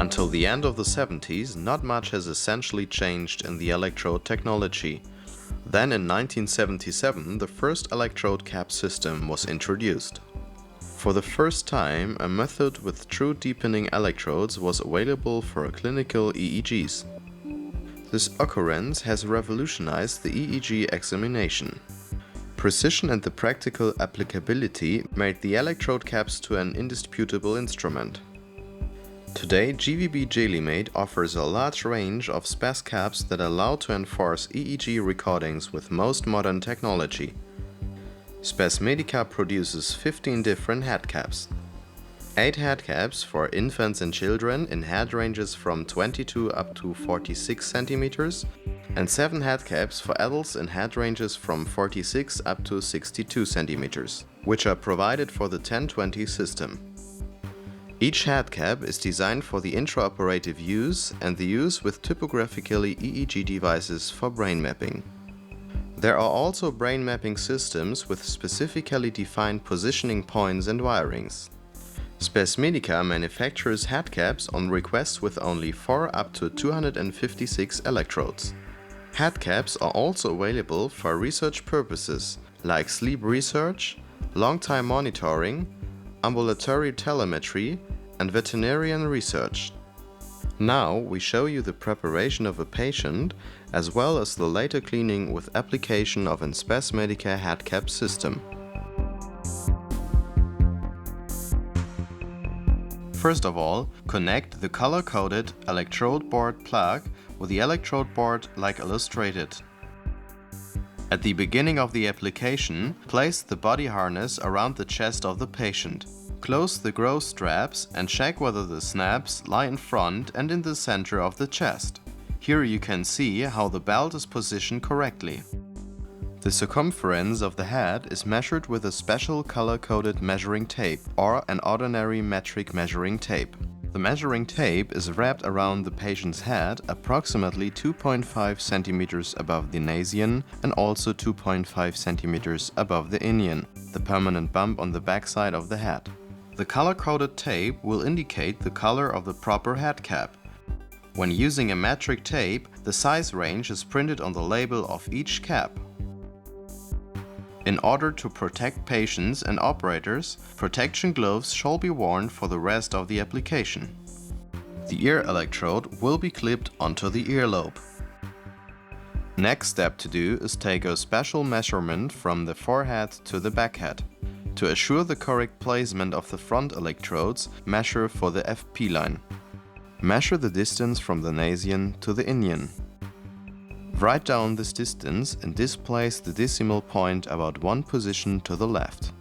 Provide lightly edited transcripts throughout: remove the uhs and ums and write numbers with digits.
Until the end of the 70s, not much has essentially changed in the electrode technology. Then in 1977, the first electrode cap system was introduced. For the first time, a method with true deepening electrodes was available for clinical EEGs. This occurrence has revolutionized the EEG examination. Precision and the practical applicability made the electrode caps to an indisputable instrument. Today, GVB JeliMate offers a large range of SPAS caps that allow to enforce EEG recordings with most modern technology. SPAS MedCap produces 15 different head caps. 8 head caps for infants and children in head ranges from 22 up to 46 centimeters, and 7 head caps for adults in head ranges from 46 up to 62 centimeters, which are provided for the 1020 system. Each head cap is designed for the intraoperative use and the use with typographically EEG devices for brain mapping. There are also brain mapping systems with specifically defined positioning points and wirings. SPAS MedCap manufactures head caps on request with only 4 up to 256 electrodes. Head caps are also available for research purposes like sleep research, long-time monitoring, ambulatory telemetry, and veterinarian research. Now we show you the preparation of a patient as well as the later cleaning with application of an SPAS MedCap head cap system. First of all, connect the color-coded electrode board plug with the electrode board like illustrated. At the beginning of the application, place the body harness around the chest of the patient. Close the growth straps and check whether the snaps lie in front and in the center of the chest. Here you can see how the belt is positioned correctly. The circumference of the head is measured with a special color-coded measuring tape or an ordinary metric measuring tape. The measuring tape is wrapped around the patient's head approximately 2.5 centimeters above the nasion and also 2.5 centimeters above the inion, the permanent bump on the backside of the head. The color-coded tape will indicate the color of the proper head cap. When using a metric tape, the size range is printed on the label of each cap. In order to protect patients and operators, protection gloves shall be worn for the rest of the application. The ear electrode will be clipped onto the earlobe. Next step to do is take a special measurement from the forehead to the backhead. To assure the correct placement of the front electrodes, measure for the FP line. Measure the distance from the nasion to the inion. Write down this distance and displace the decimal point about 1 position to the left.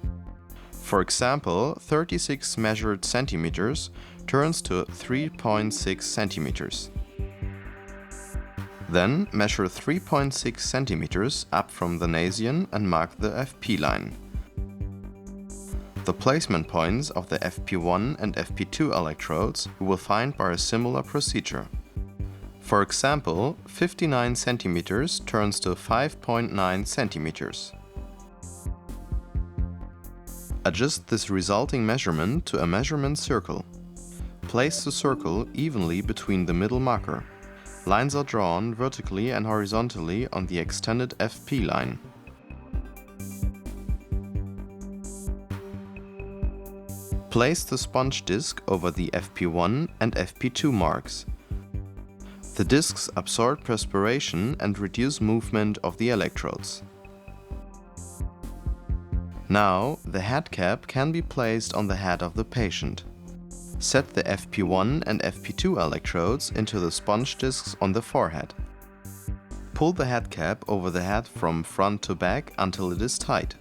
For example, 36 measured centimeters turns to 3.6 centimeters. Then measure 3.6 centimeters up from the nasion and mark the FP line. The placement points of the FP1 and FP2 electrodes you will find by a similar procedure. For example, 59 centimeters turns to 5.9 centimeters. Adjust this resulting measurement to a measurement circle. Place the circle evenly between the middle marker. Lines are drawn vertically and horizontally on the extended FP line. Place the sponge disc over the FP1 and FP2 marks. The discs absorb perspiration and reduce movement of the electrodes. Now, the head cap can be placed on the head of the patient. Set the FP1 and FP2 electrodes into the sponge discs on the forehead. Pull the head cap over the head from front to back until it is tight.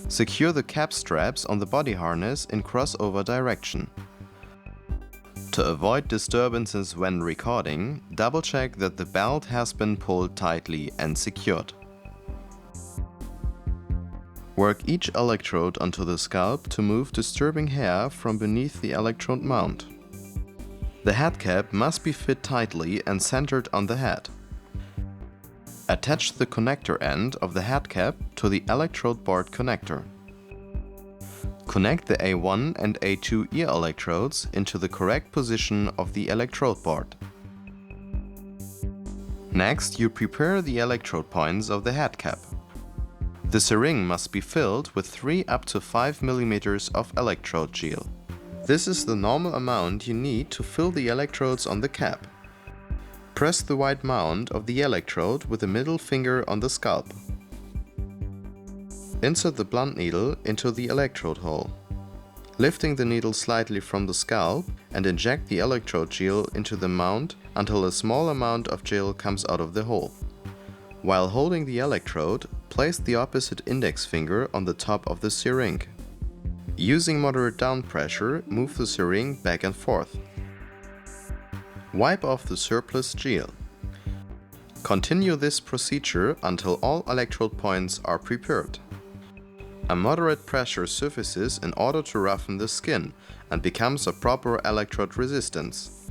Secure the cap straps on the body harness in crossover direction. To avoid disturbances when recording, double-check that the belt has been pulled tightly and secured. Work each electrode onto the scalp to move disturbing hair from beneath the electrode mount. The head cap must be fit tightly and centered on the head. Attach the connector end of the head cap to the electrode board connector. Connect the A1 and A2 ear electrodes into the correct position of the electrode board. Next, you prepare the electrode points of the head cap. The syringe must be filled with 3 up to 5 mm of electrode gel. This is the normal amount you need to fill the electrodes on the cap. Press the white mount of the electrode with the middle finger on the scalp. Insert the blunt needle into the electrode hole. Lifting the needle slightly from the scalp and inject the electrode gel into the mount until a small amount of gel comes out of the hole. While holding the electrode, place the opposite index finger on the top of the syringe. Using moderate down pressure, move the syringe back and forth. Wipe off the surplus gel. Continue this procedure until all electrode points are prepared. A moderate pressure suffices in order to roughen the skin and becomes a proper electrode resistance.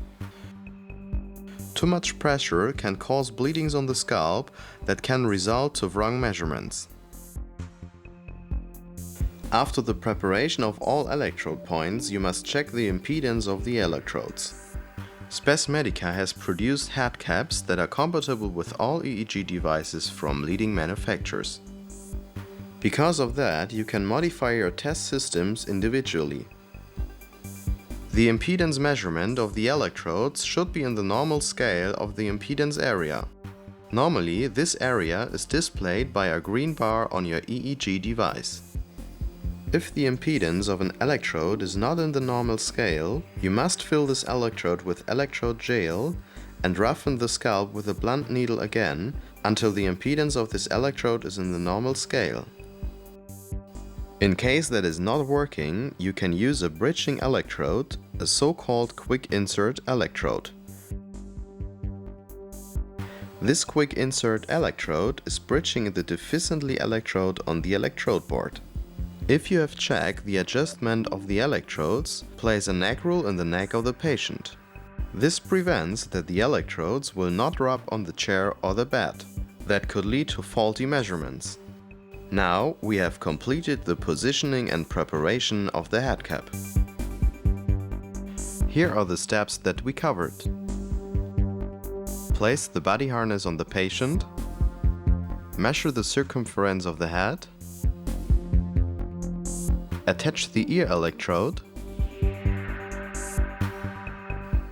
Too much pressure can cause bleedings on the scalp that can result to wrong measurements. After the preparation of all electrode points, you must check the impedance of the electrodes. Spes Medica has produced head caps that are compatible with all EEG devices from leading manufacturers. Because of that, you can modify your test systems individually. The impedance measurement of the electrodes should be in the normal scale of the impedance area. Normally, this area is displayed by a green bar on your EEG device. If the impedance of an electrode is not in the normal scale, you must fill this electrode with electrode gel and roughen the scalp with a blunt needle again until the impedance of this electrode is in the normal scale. In case that is not working, you can use a bridging electrode, a so-called quick insert electrode. This quick insert electrode is bridging the deficiently electrode on the electrode board. If you have checked the adjustment of the electrodes, place a neck rule in the neck of the patient. This prevents that the electrodes will not rub on the chair or the bed. That could lead to faulty measurements. Now we have completed the positioning and preparation of the head cap. Here are the steps that we covered. Place the body harness on the patient. Measure the circumference of the head. Attach the ear electrode.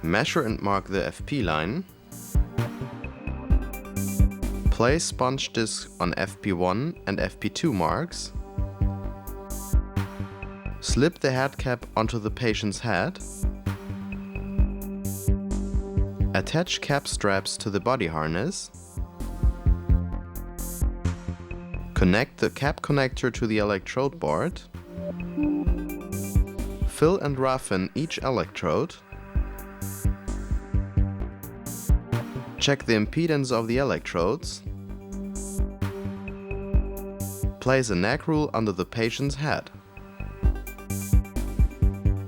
Measure and mark the FP line. Place sponge disc on FP1 and FP2 marks. Slip the head cap onto the patient's head. Attach cap straps to the body harness. Connect the cap connector to the electrode board. Fill and roughen each electrode. Check the impedance of the electrodes. Place a neck rule under the patient's head.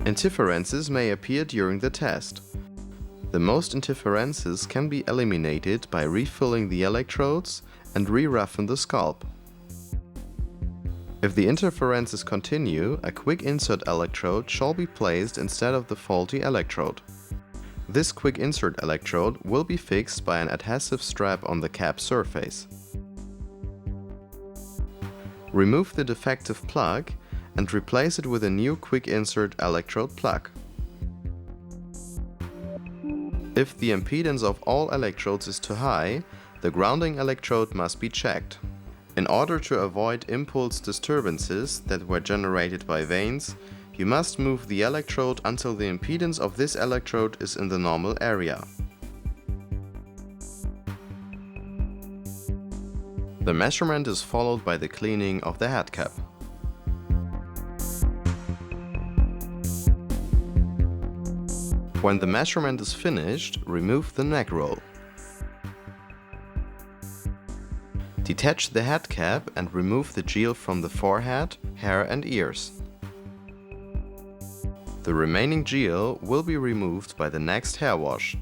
Interferences may appear during the test. The most interferences can be eliminated by refilling the electrodes and re-roughen the scalp. If the interferences continue, a quick insert electrode shall be placed instead of the faulty electrode. This quick insert electrode will be fixed by an adhesive strap on the cap surface. Remove the defective plug and replace it with a new quick insert electrode plug. If the impedance of all electrodes is too high, the grounding electrode must be checked. In order to avoid impulse disturbances that were generated by veins, you must move the electrode until the impedance of this electrode is in the normal area. The measurement is followed by the cleaning of the head cap. When the measurement is finished, remove the neck roll. Detach the head cap and remove the gel from the forehead, hair and ears. The remaining gel will be removed by the next hair wash.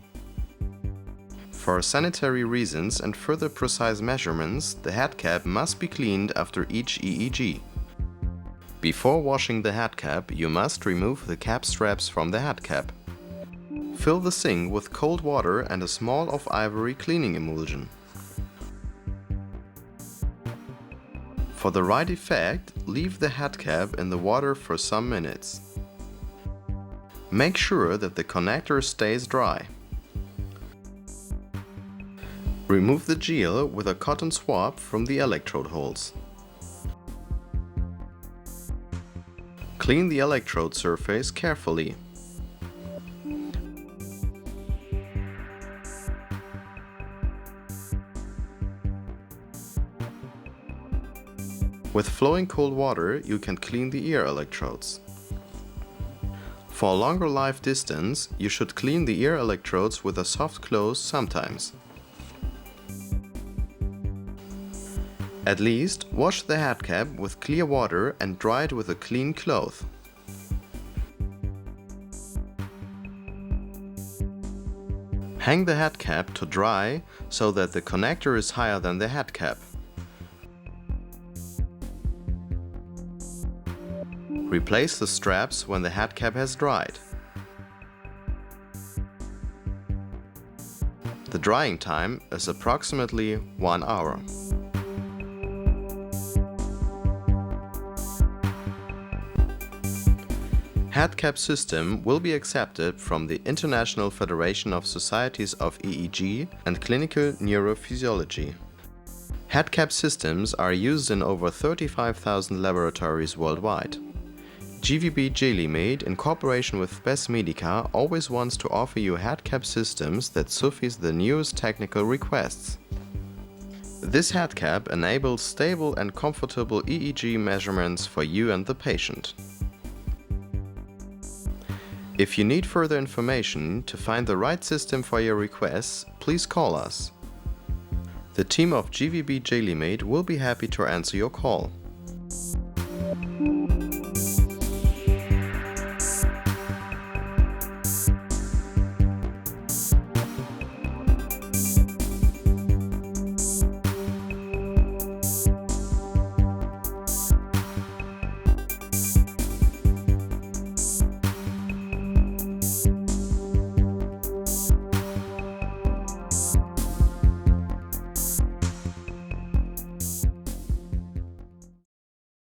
For sanitary reasons and further precise measurements, the head cap must be cleaned after each EEG. Before washing the head cap, you must remove the cap straps from the head cap. Fill the sink with cold water and a small of ivory cleaning emulsion. For the right effect, leave the head cap in the water for some minutes. Make sure that the connector stays dry. Remove the gel with a cotton swab from the electrode holes. Clean the electrode surface carefully. With flowing cold water, you can clean the ear electrodes. For a longer life distance, you should clean the ear electrodes with a soft cloth sometimes. At least, wash the head cap with clear water and dry it with a clean cloth. Hang the head cap to dry so that the connector is higher than the head cap. Replace the straps when the head cap has dried. The drying time is approximately 1 hour. Head cap system will be accepted from the International Federation of Societies of EEG and Clinical Neurophysiology. Head cap systems are used in over 35,000 laboratories worldwide. GVB Jelly-Made, in cooperation with Best Medica, always wants to offer you head cap systems that suffice the newest technical requests. This head cap enables stable and comfortable EEG measurements for you and the patient. If you need further information to find the right system for your requests, please call us. The team of GVB Jelly-Made will be happy to answer your call.